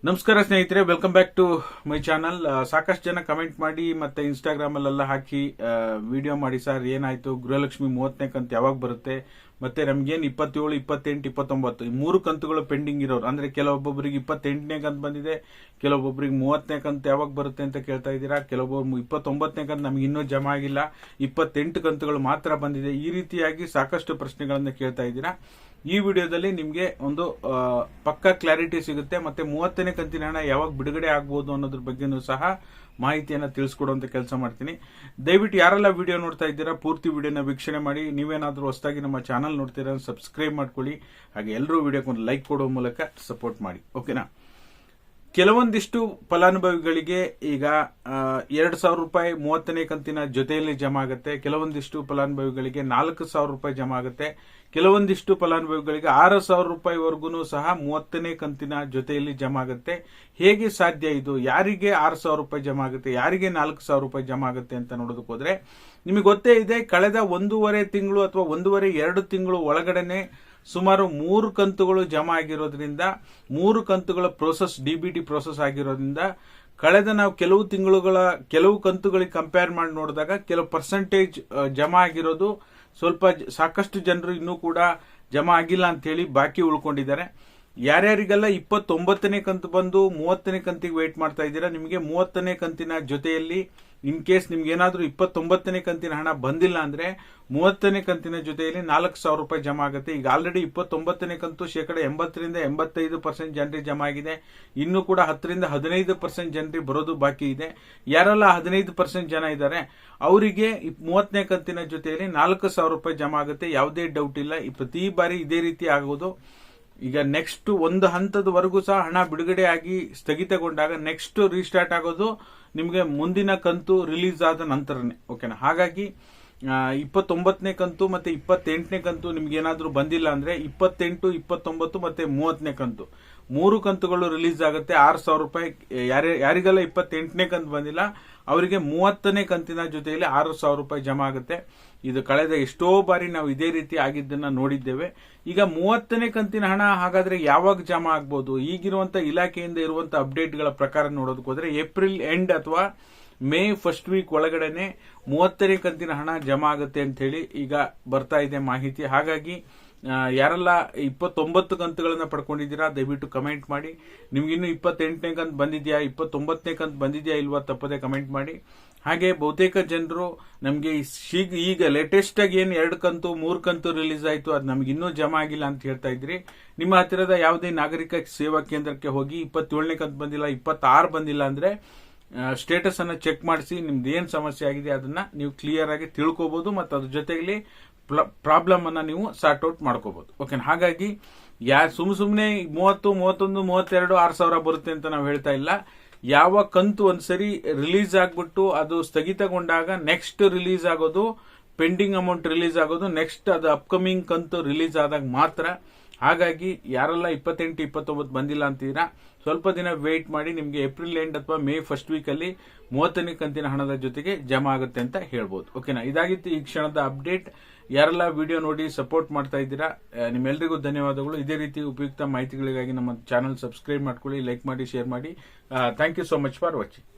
ನಮಸ್ಕಾರ ಸ್ನೇಹಿತರೆ, welcome back to my channel. ಸಾಕಷ್ಟು ಜನ ಕಮೆಂಟ್ ಮಾಡಿ ಮತ್ತೆ ಇನ್ಸ್ಟಾಗ್ರಾಮ್ ಅಲ್ಲೆಲ್ಲ ಹಾಕಿ ವಿಡಿಯೋ ಮಾಡಿ, ಸರ್ ಏನಾಯ್ತು, ಗೃಹಲಕ್ಷ್ಮಿ 30ನೇ ಕಂತು ಯಾವಾಗ ಬರುತ್ತೆ, ಮತ್ತೆ ನಮ್ಗೇನು 27, 28, 29 ಈ 3 ಕಂತುಗಳು ಪೆಂಡಿಂಗ್ ಇರೋರು ಅಂದ್ರೆ ಕೆಲವೊಬ್ಬೊಬ್ಬರಿಗೆ 28ನೇ ಕಂತು ಬಂದಿದೆ, ಕೆಲವೊಬ್ಬೊಬ್ಬರಿಗೆ 30ನೇ ಕಂತು ಯಾವಾಗ ಬರುತ್ತೆ ಅಂತ ಕೇಳ್ತಾ ಇದ್ದೀರಾ. ಕೆಲವೊಬ್ಬರು 29ನೇ ಕಂತು ನಮ್ಗೆ ಇನ್ನೂ ಜಮಾ ಆಗಿಲ್ಲ, 28 ಕಂತುಗಳು ಮಾತ್ರ ಬಂದಿದೆ. ಈ ರೀತಿಯಾಗಿ ಸಾಕಷ್ಟು ಪ್ರಶ್ನೆಗಳನ್ನ ಕೇಳ್ತಾ ಇದ್ದೀರಾ. ಈ ವಿಡಿಯೋದಲ್ಲಿ ನಿಮಗೆ ಒಂದು ಪಕ್ಕಾ ಕ್ಲಾರಿಟಿ ಸಿಗುತ್ತೆ, ಮತ್ತೆ 30ನೇ ಕಂತಿನ ಹಣ ಯಾವಾಗ ಬಿಡುಗಡೆ ಆಗಬಹುದು ಅನ್ನೋದ್ರ ಬಗ್ಗೆನೂ ಸಹ ಮಾಹಿತಿಯನ್ನ ತಿಳಿಸ್ಕೊಡುವಂತ ಕೆಲಸ ಮಾಡ್ತೀನಿ. ದಯವಿಟ್ಟು ಯಾರೆಲ್ಲ ವಿಡಿಯೋ ನೋಡ್ತಾ ಇದ್ದೀರಾ ಪೂರ್ತಿ ವಿಡಿಯೋನ ವೀಕ್ಷಣೆ ಮಾಡಿ. ನೀವೇನಾದ್ರೂ ಹೊಸದಾಗಿ ನಮ್ಮ ಚಾನಲ್ ನೋಡ್ತೀರಾ ಸಬ್ಸ್ಕ್ರೈಬ್ ಮಾಡ್ಕೊಳ್ಳಿ. ಹಾಗೆ ಎಲ್ಲರೂ ವಿಡಿಯೋಕ್ಕೆ ಒಂದು ಲೈಕ್ ಕೊಡುವ ಮೂಲಕ ಸಪೋರ್ಟ್ ಮಾಡಿ, ಓಕೆನಾ. ಕೆಲವೊಂದಿಷ್ಟು ಫಲಾನುಭವಿಗಳಿಗೆ ಈಗ 2,000 ರೂಪಾಯಿ 30ನೇ ಕಂತಿನ ಜೊತೆಯಲ್ಲಿ ಜಮಾ ಆಗುತ್ತೆ. ಕೆಲವೊಂದಿಷ್ಟು ಫಲಾನುಭವಿಗಳಿಗೆ 4,000 ರೂಪಾಯಿ ಜಮಾ ಆಗುತ್ತೆ. ಕೆಲವೊಂದಿಷ್ಟು ಫಲಾನುಭವಿಗಳಿಗೆ 6,000 ರೂಪಾಯಿವರೆಗೂ ಸಹ 30ನೇ ಕಂತಿನ ಜೊತೆಯಲ್ಲಿ ಜಮಾ ಆಗುತ್ತೆ. ಹೇಗೆ ಸಾಧ್ಯ ಇದು? ಯಾರಿಗೆ 6,000 ರೂಪಾಯಿ ಜಮಾ ಆಗುತ್ತೆ, ಯಾರಿಗೆ 4,000 ರೂಪಾಯಿ ಜಮಾ ಆಗುತ್ತೆ ಅಂತ ನೋಡೋದಕ್ಕೆ ಹೋದ್ರೆ ನಿಮಗೆ ಗೊತ್ತೇ ಇದೆ, ಕಳೆದ 1.5 ತಿಂಗಳು ಅಥವಾ 1.5-2 ತಿಂಗಳು ಒಳಗಡೆನೆ ಸುಮಾರು 3 ಕಂತುಗಳು ಜಮಾ ಆಗಿರೋದ್ರಿಂದ, 3 ಕಂತುಗಳ ಪ್ರೋಸೆಸ್ ಡಿಬಿಟಿ ಪ್ರೋಸೆಸ್ ಆಗಿರೋದ್ರಿಂದ ಕಳೆದ ನಾವು ಕೆಲವು ಕಂತುಗಳಿಗೆ ಕಂಪೇರ್ ಮಾಡಿ ನೋಡಿದಾಗ ಕೆಲವು ಪರ್ಸೆಂಟೇಜ್ ಜಮಾ ಆಗಿರೋದು ಸ್ವಲ್ಪ ಸಾಕಷ್ಟು ಜನರು ಇನ್ನೂ ಕೂಡ ಜಮಾ ಆಗಿಲ್ಲ ಅಂತ ಹೇಳಿ ಬಾಕಿ ಉಳ್ಕೊಂಡಿದ್ದಾರೆ. ಯಾರ್ಯಾರಿಗೆಲ್ಲ 29ನೇ ಕಂತು ಬಂದು 30ನೇ ಕಂತಿಗೆ ವೇಟ್ ಮಾಡ್ತಾ ಇದ್ದೀರಾ, ನಿಮಗೆ 30ನೇ ಕಂತಿನ ಜೊತೆಯಲ್ಲಿ ಇನ್ ಕೇಸ್ ನಿಮ್ಗೆ ಏನಾದ್ರೂ 29ನೇ ಕಂತಿನ ಹಣ ಬಂದಿಲ್ಲ ಅಂದ್ರೆ 30ನೇ ಕಂತಿನ ಜೊತೆಯಲ್ಲಿ 4,000 ರೂಪಾಯಿ ಜಮಾ ಆಗುತ್ತೆ. ಈಗ ಆಲ್ರೆಡಿ 29ನೇ ಕಂತು 80-85% ಜನರಿಗೆ ಜಮಾ ಆಗಿದೆ. ಇನ್ನು ಕೂಡ 10-15% ಜನರಿಗೆ ಬರೋದು ಬಾಕಿ ಇದೆ. ಯಾರೆಲ್ಲ 15% ಜನ ಇದ್ದಾರೆ ಅವರಿಗೆ 30ನೇ ಕಂತಿನ ಜೊತೆಯಲ್ಲಿ 4,000 ರೂಪಾಯಿ ಜಮಾ ಆಗುತ್ತೆ. ಯಾವುದೇ ಡೌಟ್ ಇಲ್ಲ, ಪ್ರತಿ ಬಾರಿ ಇದೇ ರೀತಿ ಆಗೋದು. ಈಗ ನೆಕ್ಸ್ಟ್ ಒಂದು ಹಂತದವರೆಗೂ ಸಹ ಹಣ ಬಿಡುಗಡೆ ಆಗಿ ಸ್ಥಗಿತಗೊಂಡಾಗ ನೆಕ್ಸ್ಟ್ ರೀಸ್ಟಾರ್ಟ್ ಆಗೋದು ನಿಮಗೆ ಮುಂದಿನ ಕಂತು ರಿಲೀಸ್ ಆದ ನಂತರನೇ, ಓಕೆನಾ. ಹಾಗಾಗಿ 29ನೇ ಕಂತು ಮತ್ತೆ 28ನೇ ಕಂತು ನಿಮ್ಗೆ ಏನಾದ್ರೂ ಬಂದಿಲ್ಲ ಅಂದ್ರೆ 28, 29 ಮತ್ತೆ 30ನೇ ಕಂತು 3 ಕಂತುಗಳು ರಿಲೀಸ್ ಆಗುತ್ತೆ. 6,000 ರೂಪಾಯಿ ಯಾರಿಗೆಲ್ಲ 28ನೇ ಕಂತು ಬಂದಿಲ್ಲ ಅವರಿಗೆ 30ನೇ ಕಂತಿನ ಜೊತೆಯಲ್ಲಿ 6,000 ರೂಪಾಯಿ ಜಮಾ ಆಗುತ್ತೆ. ಇದು ಕಳೆದ ಎಷ್ಟೋ ಬಾರಿ ನಾವು ಇದೇ ರೀತಿ ಆಗಿದ್ದನ್ನ ನೋಡಿದ್ದೇವೆ. ಈಗ 30ನೇ ಕಂತಿನ ಹಣ ಹಾಗಾದ್ರೆ ಯಾವಾಗ ಜಮಾ ಆಗ್ಬಹುದು? ಈಗಿರುವಂತ ಇಲಾಖೆಯಿಂದ ಇರುವಂತ ಅಪ್ಡೇಟ್ಗಳ ಪ್ರಕಾರ ನೋಡೋದಕ್ಕೆ ಹೋದ್ರೆ ಏಪ್ರಿಲ್ ಎಂಡ್ ಅಥವಾ ಮೇ ಫಸ್ಟ್ ವೀಕ್ ಒಳಗಡೆನೆ 30ನೇ ಕಂತಿನ ಹಣ ಜಮಾ ಆಗುತ್ತೆ ಅಂತ ಹೇಳಿ ಈಗ ಬರ್ತಾ ಇದೆ ಮಾಹಿತಿ. ಹಾಗಾಗಿ ಯಾರೆಲ್ಲ 29 ಕಂತುಗಳನ್ನ ಪಡ್ಕೊಂಡಿದ್ದೀರಾ ದಯವಿಟ್ಟು ಕಮೆಂಟ್ ಮಾಡಿ. ನಿಮ್ಗಿನ್ನು 28ನೇ ಕಂತು ಬಂದಿದ್ಯಾ, 29ನೇ ಕಂತು ಬಂದಿದ್ಯಾ ಇಲ್ವಾ ತಪ್ಪದೆ ಕಮೆಂಟ್ ಮಾಡಿ. ಹಾಗೆ ಬಹುತೇಕ ಜನರು ನಮಗೆ ಈಗ ಲೇಟೆಸ್ಟ್ ಆಗಿ ಏನು 2 ಕಂತು 3 ಕಂತು ರಿಲೀಸ್ ಆಯ್ತು ಅದು ನಮ್ಗೆ ಇನ್ನೂ ಜಮಾ ಆಗಿಲ್ಲ ಅಂತ ಹೇಳ್ತಾ ಇದ್ರಿ. ನಿಮ್ಮ ಹತ್ತಿರದ ಯಾವುದೇ ನಾಗರಿಕ ಸೇವಾ ಕೇಂದ್ರಕ್ಕೆ ಹೋಗಿ 27ನೇ ಕಂತು ಬಂದಿಲ್ಲ, 26 ಬಂದಿಲ್ಲ ಅಂದ್ರೆ ಸ್ಟೇಟಸ್ ಅನ್ನ ಚೆಕ್ ಮಾಡಿಸಿ ನಿಮ್ದು ಏನ್ ಸಮಸ್ಯೆ ಆಗಿದೆ ಅದನ್ನ ನೀವು ಕ್ಲಿಯರ್ ಆಗಿ ತಿಳ್ಕೋಬಹುದು ಮತ್ತು ಅದ್ರ ಜೊತೆಗೆ ಪ್ರಾಬ್ಲಮ್ ಅನ್ನ ನೀವು ಸಾರ್ಟ್ ಔಟ್ ಮಾಡ್ಕೋಬಹುದು, ಓಕೆನಾ. ಹಾಗಾಗಿ ಸುಮ್ಮನೆ 30, 31, 32 6,000 ಬರುತ್ತೆ ಅಂತ ನಾವು ಹೇಳ್ತಾ ಇಲ್ಲ. ಯಾವ ಕಂತು ಒಂದ್ಸರಿ ರಿಲೀಸ್ ಆಗ್ಬಿಟ್ಟು ಅದು ಸ್ಥಗಿತಗೊಂಡಾಗ ನೆಕ್ಸ್ಟ್ ರಿಲೀಸ್ ಆಗೋದು, ಪೆಂಡಿಂಗ್ ಅಮೌಂಟ್ ರಿಲೀಸ್ ಆಗೋದು ನೆಕ್ಸ್ಟ್ ಅದು ಅಪ್ಕಮಿಂಗ್ ಕಂತು ರಿಲೀಸ್ ಆದಾಗ ಮಾತ್ರ. ಹಾಗಾಗಿ ಯಾರೆಲ್ಲ 28, 29 ಬಂದಿಲ್ಲ ಅಂತೀರಾ ಸ್ವಲ್ಪ ದಿನ ವೇಟ್ ಮಾಡಿ, ನಿಮಗೆ ಏಪ್ರಿಲ್ ಎಂಡ್ ಅಥವಾ ಮೇ ಫಸ್ಟ್ ವೀಕ್ ಅಲ್ಲಿ 30ನೇ ಕಂತಿನ ಹಣದ ಜೊತೆಗೆ ಜಮಾ ಆಗುತ್ತೆ ಅಂತ ಹೇಳ್ಬೋದು, ಓಕೆನಾ. ಇದಾಗಿತ್ತು ಈ ಕ್ಷಣದ ಅಪ್ಡೇಟ್. ಯಾರೆಲ್ಲ ವಿಡಿಯೋ ನೋಡಿ ಸಪೋರ್ಟ್ ಮಾಡ್ತಾ ಇದ್ದೀರಾ ನಿಮ್ಮೆಲ್ಲರಿಗೂ ಧನ್ಯವಾದಗಳು. ಇದೇ ರೀತಿ ಉಪಯುಕ್ತ ಮಾಹಿತಿಗಳಿಗಾಗಿ ನಮ್ಮ ಚಾನಲ್ ಸಬ್ಸ್ಕ್ರೈಬ್ ಮಾಡ್ಕೊಳ್ಳಿ, ಲೈಕ್ ಮಾಡಿ, ಶೇರ್ ಮಾಡಿ. Thank you so much for watching.